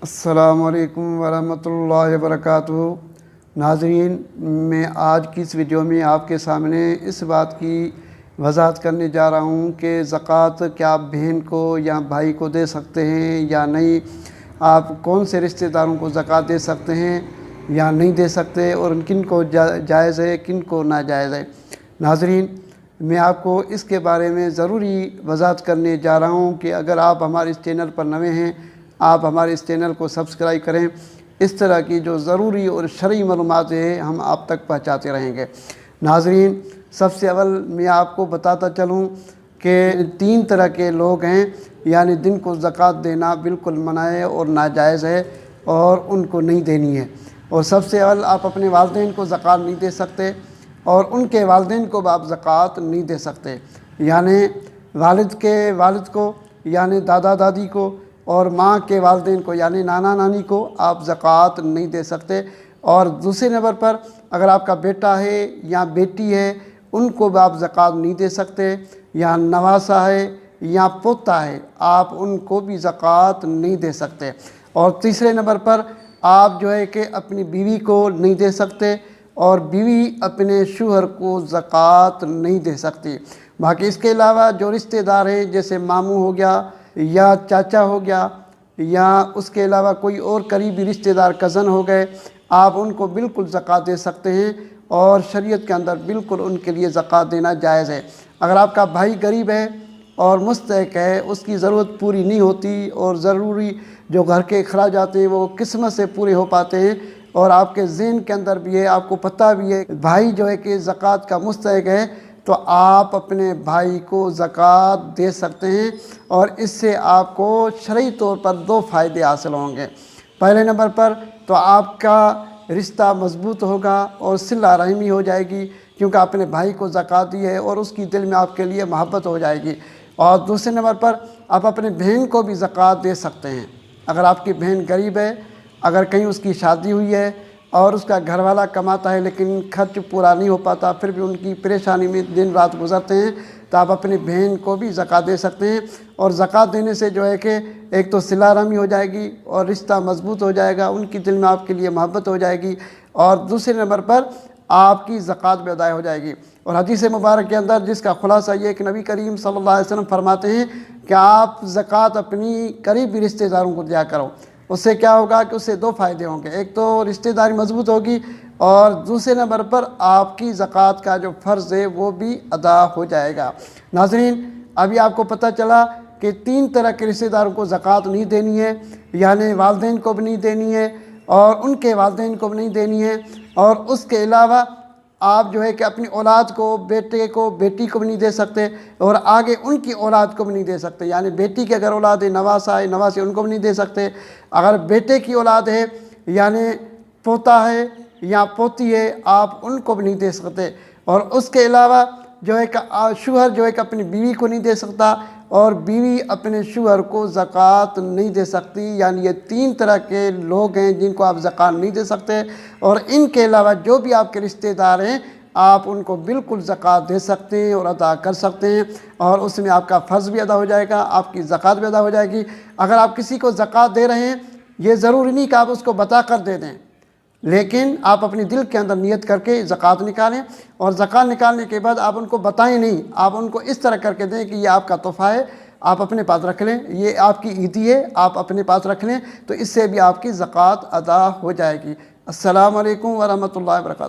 السلام علیکم ورحمۃ اللہ وبرکاتہ۔ ناظرین، میں آج کی اس ویڈیو میں آپ کے سامنے اس بات کی وضاحت کرنے جا رہا ہوں کہ زکوٰۃ کیا آپ بہن کو یا بھائی کو دے سکتے ہیں یا نہیں، آپ کون سے رشتہ داروں کو زکوٰۃ دے سکتے ہیں یا نہیں دے سکتے، اور کن کو جائز ہے کن کو ناجائز ہے۔ ناظرین، میں آپ کو اس کے بارے میں ضروری وضاحت کرنے جا رہا ہوں کہ اگر آپ ہمارے اس چینل پر نئے ہیں، آپ ہمارے اس چینل کو سبسکرائب کریں۔ اس طرح کی جو ضروری اور شرعی معلومات ہیں ہم آپ تک پہنچاتے رہیں گے۔ ناظرین، سب سے اول میں آپ کو بتاتا چلوں کہ 3 طرح کے لوگ ہیں، یعنی جن کو زکوٰۃ دینا بالکل منع ہے اور ناجائز ہے اور ان کو نہیں دینی ہے۔ اور سب سے اول، آپ اپنے والدین کو زکوٰۃ نہیں دے سکتے اور ان کے والدین کو بھی آپ زکوٰۃ نہیں دے سکتے، یعنی والد کے والد کو یعنی دادا دادی کو، اور ماں کے والدین کو یعنی نانا نانی کو آپ زکوٰۃ نہیں دے سکتے۔ اور دوسرے نمبر پر، اگر آپ کا بیٹا ہے یا بیٹی ہے، ان کو بھی آپ زکوٰۃ نہیں دے سکتے، یا نواسہ ہے یا پوتا ہے، آپ ان کو بھی زکوٰۃ نہیں دے سکتے۔ اور تیسرے نمبر پر، آپ جو ہے کہ اپنی بیوی کو نہیں دے سکتے، اور بیوی اپنے شوہر کو زکوٰۃ نہیں دے سکتی۔ باقی اس کے علاوہ جو رشتہ دار ہیں، جیسے ماموں ہو گیا یا چاچا ہو گیا، یا اس کے علاوہ کوئی اور قریبی رشتہ دار کزن ہو گئے، آپ ان کو بالکل زکوٰۃ دے سکتے ہیں، اور شریعت کے اندر بالکل ان کے لیے زکوٰۃ دینا جائز ہے۔ اگر آپ کا بھائی غریب ہے اور مستحق ہے، اس کی ضرورت پوری نہیں ہوتی، اور ضروری جو گھر کے اخراجات ہیں وہ قسمت سے پورے ہو پاتے ہیں، اور آپ کے ذہن کے اندر بھی ہے، آپ کو پتہ بھی ہے بھائی جو ہے کہ زکوٰۃ کا مستحق ہے، تو آپ اپنے بھائی کو زکوٰۃ دے سکتے ہیں، اور اس سے آپ کو شرعی طور پر 2 فائدے حاصل ہوں گے۔ پہلے نمبر پر تو آپ کا رشتہ مضبوط ہوگا اور صلہ رحمی ہو جائے گی، کیونکہ آپ نے بھائی کو زکوٰۃ دی ہے اور اس کی دل میں آپ کے لیے محبت ہو جائے گی۔ اور دوسرے نمبر پر، آپ اپنے بہن کو بھی زکوٰۃ دے سکتے ہیں۔ اگر آپ کی بہن غریب ہے، اگر کہیں اس کی شادی ہوئی ہے اور اس کا گھر والا کماتا ہے لیکن خرچ پورا نہیں ہو پاتا، پھر بھی ان کی پریشانی میں دن رات گزرتے ہیں، تو آپ اپنی بہن کو بھی زکوٰۃ دے سکتے ہیں۔ اور زکوٰۃ دینے سے جو ہے کہ ایک تو صلہ رحمی ہو جائے گی اور رشتہ مضبوط ہو جائے گا، ان کی دل میں آپ کے لیے محبت ہو جائے گی، اور دوسرے نمبر پر آپ کی زکوٰۃ بھی ادا ہو جائے گی۔ اور حدیث مبارک کے اندر جس کا خلاصہ یہ ہے کہ نبی کریم صلی اللہ علیہ وسلم فرماتے ہیں کہ آپ زکوٰۃ اپنی قریبی رشتہ داروں کو دیا کرو۔ اس سے کیا ہوگا کہ اس سے 2 فائدے ہوں گے، ایک تو رشتہ داری مضبوط ہوگی، اور دوسرے نمبر پر آپ کی زکوٰۃ کا جو فرض ہے وہ بھی ادا ہو جائے گا۔ ناظرین، ابھی آپ کو پتہ چلا کہ 3 طرح کے رشتہ داروں کو زکوٰۃ نہیں دینی ہے، یعنی والدین کو بھی نہیں دینی ہے اور ان کے والدین کو بھی نہیں دینی ہے، اور اس کے علاوہ آپ جو ہے کہ اپنی اولاد کو، بیٹے کو، بیٹی کو بھی نہیں دے سکتے، اور آگے ان کی اولاد کو بھی نہیں دے سکتے، یعنی بیٹی کے اگر اولاد ہے، نواسہ ہے، نواسی، ان کو بھی نہیں دے سکتے۔ اگر بیٹے کی اولاد ہے، یعنی پوتا ہے یا پوتی ہے، آپ ان کو بھی نہیں دے سکتے۔ اور اس کے علاوہ جو ہے کہ شوہر جو ہے کہ اپنی بیوی کو نہیں دے سکتا، اور بیوی اپنے شوہر کو زکوٰۃ نہیں دے سکتی، یعنی یہ 3 طرح کے لوگ ہیں جن کو آپ زکوٰۃ نہیں دے سکتے۔ اور ان کے علاوہ جو بھی آپ کے رشتہ دار ہیں، آپ ان کو بالکل زکوٰۃ دے سکتے ہیں اور ادا کر سکتے ہیں، اور اس میں آپ کا فرض بھی ادا ہو جائے گا، آپ کی زکوٰۃ بھی ادا ہو جائے گی۔ اگر آپ کسی کو زکوٰۃ دے رہے ہیں، یہ ضروری نہیں کہ آپ اس کو بتا کر دے دیں، لیکن آپ اپنی دل کے اندر نیت کر کے زکوٰۃ نکالیں، اور زکوٰۃ نکالنے کے بعد آپ ان کو بتائیں نہیں، آپ ان کو اس طرح کر کے دیں کہ یہ آپ کا تحفہ ہے، آپ اپنے پاس رکھ لیں، یہ آپ کی عیدی ہے، آپ اپنے پاس رکھ لیں، تو اس سے بھی آپ کی زکوٰۃ ادا ہو جائے گی۔ السلام علیکم ورحمۃ اللہ وبرکاتہ۔